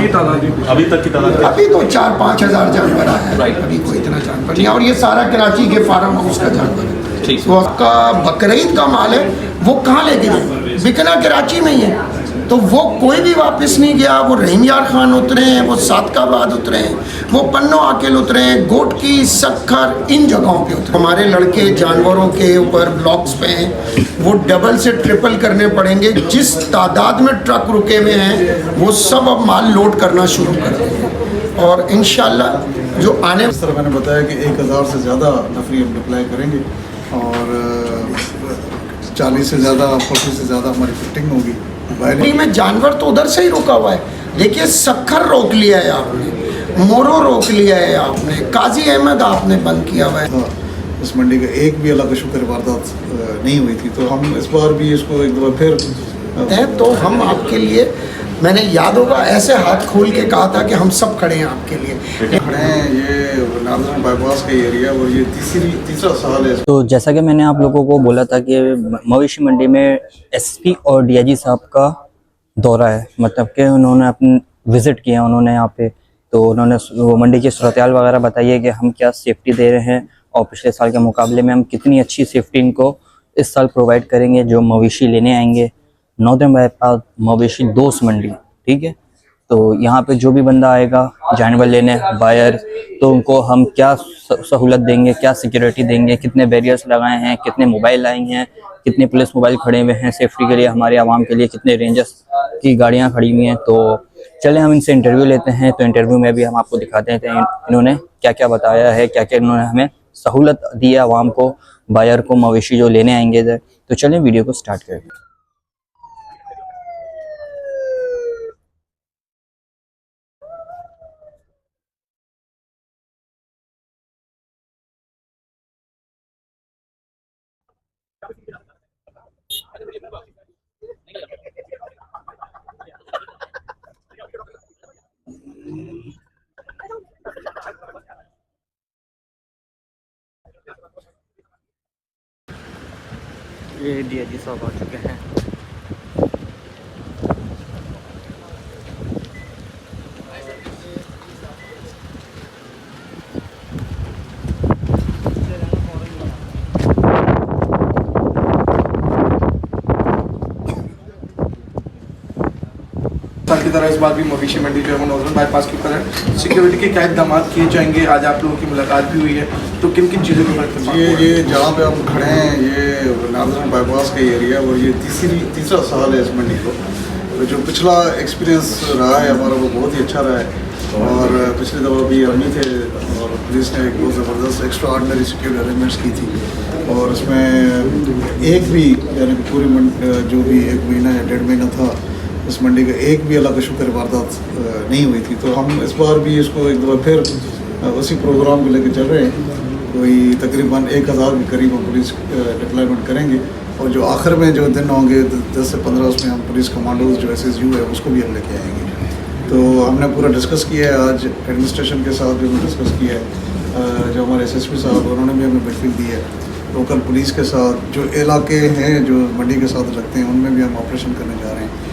अभी तक की तादाद अभी तो 4-5 हज़ार जानवर आया है, अभी कोई इतना जानवर नहीं। और ये सारा कराची के फार्म हाउस का जानवर है। तो आपका बकरीद का माल है, वो कहाँ लेके गए? बिकना कराची में ही है। तो वो कोई भी वापस नहीं गया। वो रहीम यार खान उतरे हैं, वो सादकाबाद उतरे हैं, वो पन्नो आकिल उतरे हैं, गोटकी, सक्खर, इन जगहों पे उतरे। हमारे लड़के जानवरों के ऊपर ब्लॉक्स पे हैं, वो डबल से ट्रिपल करने पड़ेंगे। जिस तादाद में ट्रक रुके हुए हैं वो सब अब माल लोड करना शुरू कर देंगे। और इंशाल्लाह जो आने, इस तरह मैंने बताया कि 1000 से ज़्यादा नफरी हम डिप्लाई करेंगे और 40 से ज़्यादा 40 से ज़्यादा हमारी फिटिंग होगी। में जानवर तो उधर से ही रुका हुआ है। देखिए, सक्खर रोक लिया है आपने, मोरो रोक लिया है आपने, काजी अहमद आपने बंद किया हुआ है। इस मंडी का एक भी अल्लाह का शुक्र वारदात नहीं हुई थी, तो हम इस बार भी इसको एक दफ़ा फिर है। तो हम आपके लिए, मैंने याद होगा ऐसे हाथ खोल के कहा था कि हम सब खड़े हैं आपके लिए। खड़े हैं। ये नार्दर्न बाईपास का एरिया और ये तीसरा साल है। तो जैसा कि मैंने आप लोगों को बोला था कि मवेशी मंडी में एसपी और डीआईजी साहब का दौरा है, मतलब कि उन्होंने अपने विज़िट किया उन्होंने यहाँ पे। तो उन्होंने वो मंडी की सूरत-ए-हाल वगैरह बताई है कि हम क्या सेफ्टी दे रहे हैं और पिछले साल के मुकाबले में हम कितनी अच्छी सेफ्टी इनको इस साल प्रोवाइड करेंगे जो मवेशी लेने आएंगे। नॉर्दर्न बाईपास मवेशी दोस्त मंडी, ठीक है। तो यहाँ पे जो भी बंदा आएगा जानवर लेने, बायर, तो उनको हम क्या सहूलत देंगे, क्या सिक्योरिटी देंगे, कितने बैरियर्स लगाए हैं, कितने मोबाइल लाए हैं, कितने पुलिस मोबाइल खड़े हुए हैं सेफ्टी के लिए, हमारे आवाम के लिए कितने रेंजर्स की गाड़ियाँ खड़ी हुई हैं। तो चले हम इनसे इंटरव्यू लेते हैं। तो इंटरव्यू में भी हम आपको दिखाते हैं इन्होंने क्या क्या बताया है, क्या क्या इन्होंने हमें सहूलत दी है आवाम को, बायर को, मवेशी जो लेने आएंगे इधर। तो चलें वीडियो को स्टार्ट करें। ये डीआईजी साहब आ चुके हैं। की तरह इस बार भी मवेशी मंडी जो है वो नॉर्दर्न बाईपास के ऊपर है। सिक्योरिटी के क्या इक़दाम किए जाएंगे? आज आप लोगों की मुलाकात भी हुई है, तो किन किन चीज़ों पर? ये जहाँ पे हम खड़े हैं ये नार्दर्न बाईपास का एरिया और ये तीसरा साल है इस मंडी को। तो जो पिछला एक्सपीरियंस रहा है हमारा वो बहुत ही अच्छा रहा है। और पिछली दफ़ा भी हम ही थे और पुलिस ने एक बहुत ज़बरदस्त एक्स्ट्रा ऑर्डनरी सिक्योरिटी अरेंजमेंट्स की थी। और उसमें एक भी यानी कि पूरी जो भी 1 महीना या 1.5 महीना था इस मंडी का एक भी अल्लाह का शुक्र वारदात नहीं हुई थी। तो हम इस बार भी इसको एक दफ़ा फिर उसी प्रोग्राम को लेकर चल रहे हैं। कोई तकरीबन 1000 के करीब हम पुलिस डिप्लॉयमेंट करेंगे और जो आखिर में जो दिन होंगे 10 से 15 उसमें हम पुलिस कमांडोज जो SSU है उसको भी हम लेके आएंगे। तो हमने पूरा डिस्कस किया है, आज एडमिनिस्ट्रेशन के साथ भी हमने डिस्कस किया है। जो हमारे SSP साहब उन्होंने भी हमें ब्रीफिंग दी है। लोकल पुलिस के साथ जो इलाके हैं जो मंडी के साथ लगते हैं उनमें भी हम ऑपरेशन करने जा रहे हैं।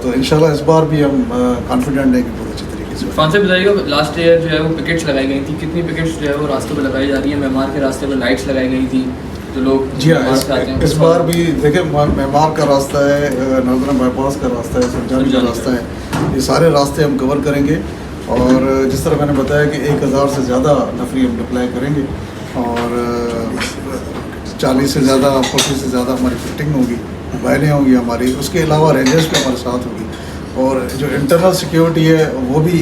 तो इंशाल्लाह इस बार भी हम कॉन्फिडेंट हैं कि बहुत अच्छे तरीके से। कौन से बताइएगा, लास्ट ईयर जो है वो पिकेट्स लगाई गई थी, कितनी पिकेट्स जो है वो रास्ते पर लगाई जा रही है? मेमार के रास्ते पर लाइट्स लगाई गई थी तो लोग जी हाँ, इस बार भी देखिए मेमार का रास्ता है, नॉर्दर्न बाईपास का रास्ता है, संजानी का रास्ता है, ये सारे रास्ते हम कवर करेंगे। और जिस तरह मैंने बताया कि 1000 से ज़्यादा नफरी हम डिप्लाई करेंगे और 40 से ज़्यादा 40 से ज़्यादा हमारी फिटिंग होगी, मोबाइलें होंगी हमारी। उसके अलावा रेंजर्स भी हमारे साथ होगी और जो इंटरनल सिक्योरिटी है वो भी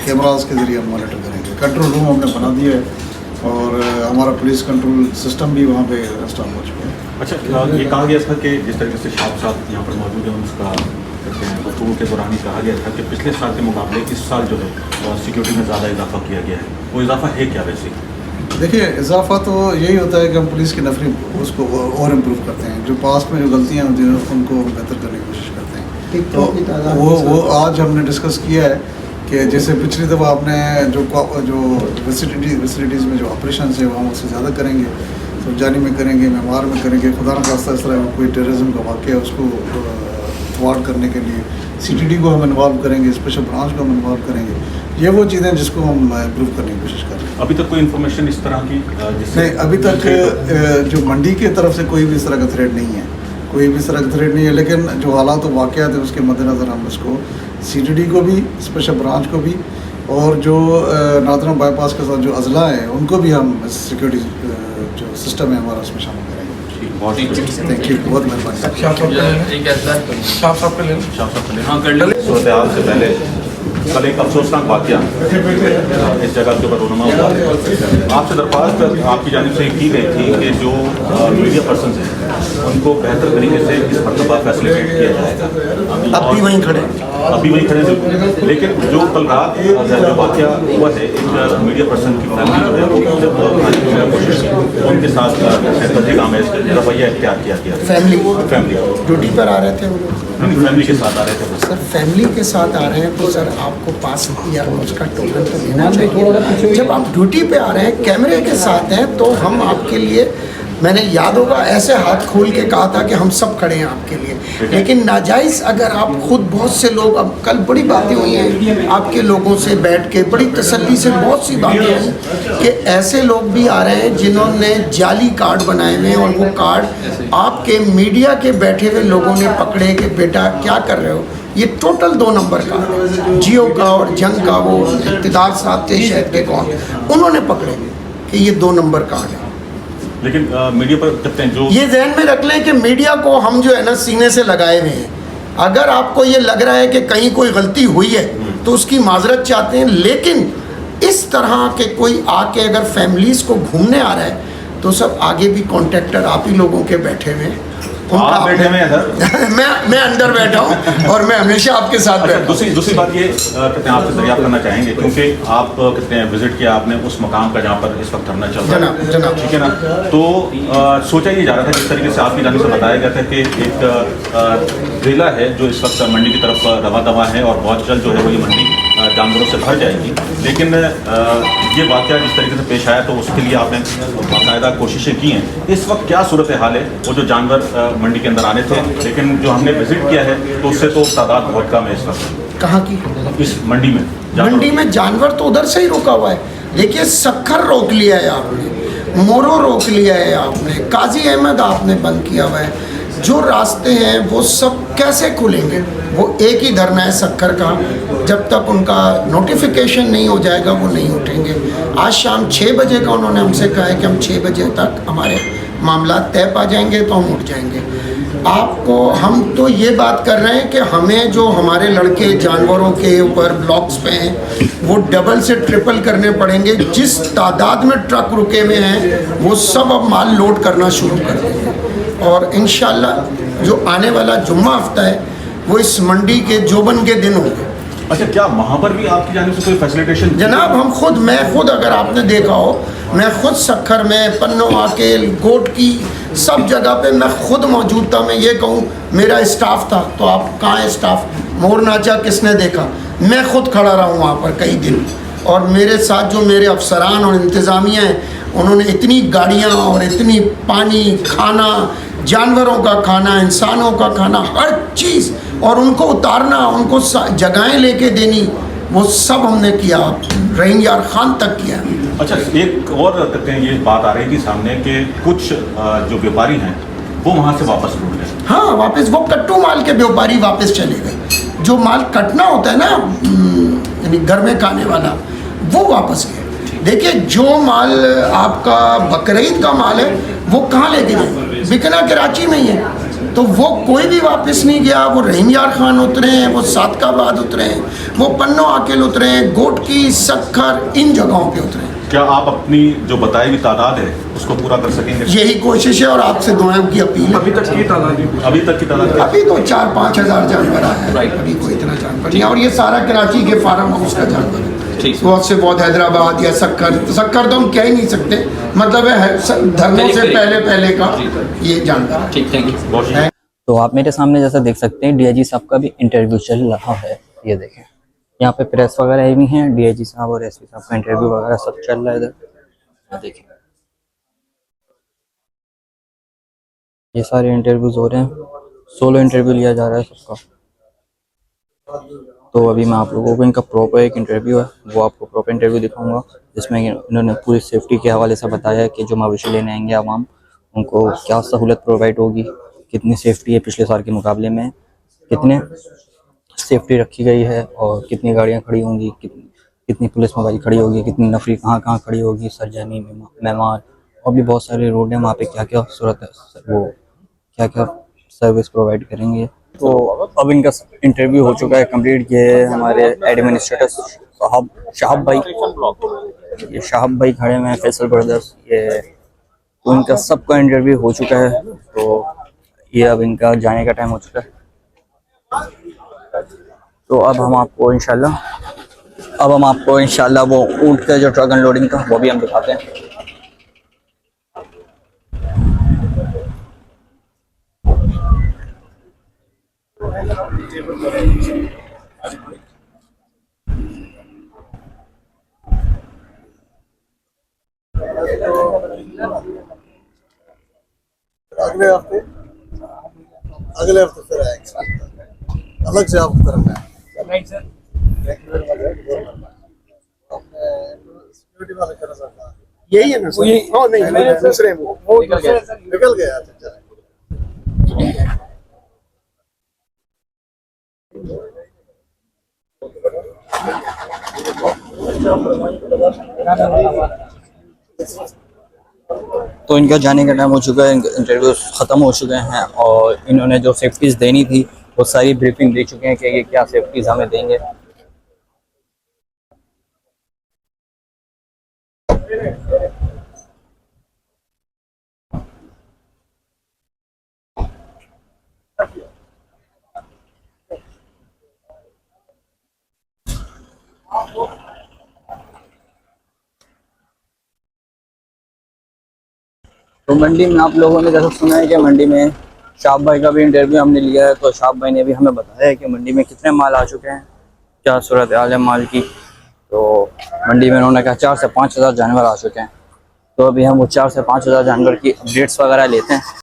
कैमरास के ज़रिए हम मॉनिटर करेंगे। कंट्रोल रूम हमने बना दिया है और हमारा पुलिस कंट्रोल सिस्टम भी वहाँ पे इंस्टॉल हो चुका है। अच्छा, ये कहा गया था कि जिस तरीके से शाह साहब यहाँ पर मौजूद है उसका करते हैं गुफ्तगू के दौरान ही कहा गया था कि पिछले साल के मुकाबले इस साल जो है सिक्योरिटी में ज़्यादा इजाफा किया गया है। वो इजाफा है क्या वैसे? देखिए, इजाफा तो यही होता है कि हम पुलिस की नफरी उसको और इम्प्रूव करते हैं। जो पास्ट में जो गलतियाँ होती हैं उनको बेहतर करने की कोशिश करते हैं। तो वो आज हमने डिस्कस किया है कि जैसे पिछली दफ़ा आपने जो फैसिलिटीज़ में जो ऑपरेशन है वो हम उससे ज़्यादा करेंगे। तो जानी में करेंगे, मेमार में करेंगे। खुदा न खास्ता इस तरह कोई टेररिज्म का वाक़या उसको वार्ड करने के लिए, CTD को हम इन्वॉल्व करेंगे, स्पेशल ब्रांच को हम इन्वॉल्व करेंगे। ये वो चीज़ें जिसको हम इम्प्रूव करने की कोशिश कर रहे हैं। अभी तक कोई इन्फॉर्मेशन इस तरह की नहीं, अभी तक जो मंडी की तरफ से कोई भी इस तरह का थ्रेड नहीं है, कोई भी इस तरह का थ्रेड नहीं है। लेकिन जो हालात वाक़यात है उसके मद्देनज़र हम उसको CTD को भी, स्पेशल ब्रांच को भी, और जो नादरम बाईपास के साथ जो अजला है उनको भी हम सिक्योरिटी जो सिस्टम है हमारा उसमें शामिल करेंगे। बहुत थैंक यू, बहुत मेहरबानी। एक ऐसा साफ साफ कर लेना। हाँ कर लो। सूरत हाल से पहले कल एक अफसोसनाक वाक़या इस जगह के ऊपर रोनमा हुआ है। आपसे दरख्वास्त आपकी जानिब से की गई थी कि जो मीडिया पर्सन हैं उनको बेहतर तरीके से इस मरतबा फैसिलिटेट किया जाएगा। अब भी वहीं खड़े अभी वही खड़े बिल्कुल। लेकिन जो कल रात जो वाक़या हुआ है, एक मीडिया पर्सन की फैमिली जो है वो जब कोशिश की उनके साथ सहदर्दी काम है रवैया इख्तियार किया गया। फैमिली ड्यूटी पर आ रहे थे वो लोग, फैमिली के साथ आ रहे थे वो। सर फैमिली के साथ आ रहे हैं तो सर आपको पास या उसका टोकन तो देना चाहिए। जब आप ड्यूटी पे आ रहे हैं, कैमरे के साथ हैं, तो हम आपके लिए, मैंने याद होगा ऐसे हाथ खोल के कहा था कि हम सब खड़े हैं आपके लिए। लेकिन नाजायज़ अगर आप खुद, बहुत से लोग, अब कल बड़ी बातें हुई हैं आपके लोगों से बैठ के, बड़ी तसल्ली से बहुत सी बातें हुई कि ऐसे लोग भी आ रहे हैं जिन्होंने जाली कार्ड बनाए हुए हैं, और वो कार्ड आपके मीडिया के बैठे हुए लोगों ने पकड़े कि बेटा क्या कर रहे हो। ये टोटल 2 नंबर कार्ड है, जियो का और जंग का, वो इक़्तिदार साहब थे शायद के कौन, उन्होंने पकड़े कि ये 2 नंबर कार्ड है। लेकिन मीडिया पर कहते हैं जो ये ज़हन में रख लें कि मीडिया को हम जो है ना सीने से लगाए हुए हैं। अगर आपको ये लग रहा है कि कहीं कोई गलती हुई है तो उसकी माजरत चाहते हैं, लेकिन इस तरह के कोई आके अगर फैमिलीज़ को घूमने आ रहा है तो सब आगे भी कॉन्ट्रैक्टर आप ही लोगों के बैठे हुए हैं। आप बैठे हुए हैं सर। मैं अंदर बैठा हूँ और मैं हमेशा आपके साथ बैठा हूँ। दूसरी बात ये कहते हैं आपसे दरियाफ्त करना चाहेंगे, क्योंकि आप कहते हैं विजिट किया आपने उस मकाम का जहाँ पर इस वक्त धरना चल रहा है, जनाब ठीक है ना। तो सोचा ये जा रहा था, जिस तरीके से आपकी जानिब से बताया गया था कि एक ट्रेला है जो इस वक्त मंडी की तरफ रवा दवा है और बहुत जल्द जो है वो ये मंडी जानवरों से भर जाएगी। लेकिन ये वाक़या जिस तरीके से पेश आया तो उसके लिए आपने बाकायदा कोशिशें की हैं। इस वक्त क्या सूरत हाल है? वो जो जानवर मंडी के अंदर आने थे, लेकिन जो हमने विजिट किया है तो उससे तो तादाद बहुत कम है इस वक्त। कहाँ की? इस मंडी में मंडी में जानवर तो उधर से ही रुका हुआ है। देखिए सक्खर रोक लिया है आपने, मोरो रोक लिया है आपने, काजी अहमद आपने बंद किया हुआ है। जो रास्ते हैं वो सब कैसे खुलेंगे? वो एक ही धरना है सक्खर का, जब तक उनका नोटिफिकेशन नहीं हो जाएगा वो नहीं उठेंगे। आज शाम 6 बजे का उन्होंने हमसे कहा है कि हम 6 बजे तक हमारे मामला तय पा जाएंगे तो हम उठ जाएंगे। आपको हम तो ये बात कर रहे हैं कि हमें जो हमारे लड़के जानवरों के ऊपर ब्लॉक्स पे हैं वो डबल से ट्रिपल करने पड़ेंगे। जिस तादाद में ट्रक रुके हुए हैं वो सब अब माल लोड करना शुरू कर देंगे, और इंशाल्लाह जो आने वाला जुम्मा हफ्ता है वो इस मंडी के जोबन के दिन होंगे। अच्छा, क्या वहाँ पर भी आपकी जानिब से कोई फैसिलिटेशन? जनाब मैं खुद अगर आपने देखा हो, मैं खुद सक्खर में, पन्नो, आकेल, गोट की सब जगह पे मैं खुद मौजूद था। मैं ये कहूँ मेरा स्टाफ था, तो आप कहाँ है स्टाफ? मोर नाचा किसने देखा? मैं खुद खड़ा रहा हूँ वहाँ पर कई दिन, और मेरे साथ जो मेरे अफसरान और इंतज़ामिया हैं उन्होंने इतनी गाड़ियाँ और इतनी पानी, खाना, जानवरों का खाना, इंसानों का खाना, हर चीज़, और उनको उतारना, उनको जगहें लेके देनी, वो सब हमने किया। रहीम यार खान तक किया। अच्छा, एक और कहते हैं ये बात आ रही थी सामने कि कुछ जो व्यापारी हैं वो वहाँ से वापस लौट गए। हाँ, वापस वो कट्टू माल के व्यापारी वापस चले गए। जो माल कटना होता है ना, यानी घर में खाने वाला, वो वापस गए। देखिए, जो माल आपका बकरीद का माल है वो कहाँ लेके गए? बिकना कराची में ही है, तो वो कोई भी वापस नहीं गया। वो रहीम यार खान उतरे हैं, वो सादकाबाद उतरे हैं, वो पन्नो आकेल उतरे हैं, गोट की, सक्खर, इन जगहों पे उतरे हैं। क्या आप अपनी जो बताई हुई तादाद है उसको पूरा कर सकेंगे? यही कोशिश है और आपसे दुआओं की अपील है। अभी तक की तादाद अभी तो 4-5 हज़ार जानवर आया है, अभी कोई इतना जानवर नहीं। और ये सारा कराची के फार्म हाउस का जानवर है। बहुत से बहुत हैदराबाद या सक्खर तो हम कह ही नहीं सकते, मतलब है धरनों से पहले का ये जानवर। ठीक, थैंक यू। तो आप मेरे सामने जैसा देख सकते हैं डीआईजी साहब का भी इंटरव्यू चल रहा है। ये देखें, यहाँ पे प्रेस वगैरह आई हुई हैं, डीआईजी साहब और एसपी साहब का इंटरव्यू वगैरह सब चल रहा है इधर। देखें, ये सारे इंटरव्यूज हो रहे हैं, सोलो इंटरव्यू लिया जा रहा है सबका। तो अभी मैं आप लोगों को इनका प्रॉपर एक इंटरव्यू है वो आपको प्रॉपर इंटरव्यू दिखाऊंगा, जिसमें इन्होंने पूरी सेफ्टी के हवाले से बताया है कि जो मवेशी लेने आएंगे आवाम उनको क्या सहूलत प्रोवाइड होगी, कितनी सेफ्टी है पिछले साल के मुकाबले में, कितने सेफ्टी रखी गई है और कितनी गाड़ियाँ खड़ी होंगी, कितनी पुलिस मोबाइल खड़ी होगी, कितनी नफरी कहाँ कहाँ खड़ी होगी, सरजनी मेहमान और भी बहुत सारे रोड हैं वहाँ पे क्या क्या सूरत है वो क्या क्या सर्विस प्रोवाइड करेंगे। तो अब इनका इंटरव्यू हो चुका है कंप्लीट। ये हमारे एडमिनिस्ट्रेटर शाहब भाई, ये शाहब भाई खड़े हैं, फैसल ब्रदर्स, ये तो इनका सबका इंटरव्यू हो चुका है। तो ये अब इनका जाने का टाइम हो चुका है। तो अब हम आपको इंशाल्लाह वो ऊँट का जो ट्रक अनलोडिंग था वो भी हम दिखाते हैं। अगले हफ्ते फिर आएंगे, अलग से आपको करना है। सिक्योरिटी वाले करना सकता है, यही है ना सर? हाँ, नहीं दूसरे वो निकल गया। तो इनका जाने का टाइम हो चुका है, इंटरव्यू ख़त्म हो चुके हैं और इन्होंने जो सेफ्टीज़ देनी थी वो सारी ब्रीफिंग दे चुके हैं कि ये क्या सेफ्टीज़ हमें देंगे। तो मंडी में आप लोगों ने जैसा सुना है कि मंडी में शाहब भाई का भी इंटरव्यू हमने लिया है। तो शाहब भाई ने भी हमें बताया है कि मंडी में कितने माल आ चुके हैं, क्या सूरत हाल है माल की। तो मंडी में उन्होंने कहा 4 से 5 हज़ार जानवर आ चुके हैं। तो अभी हम वो 4 से 5 हज़ार जानवर की अपडेट्स वगैरह लेते हैं।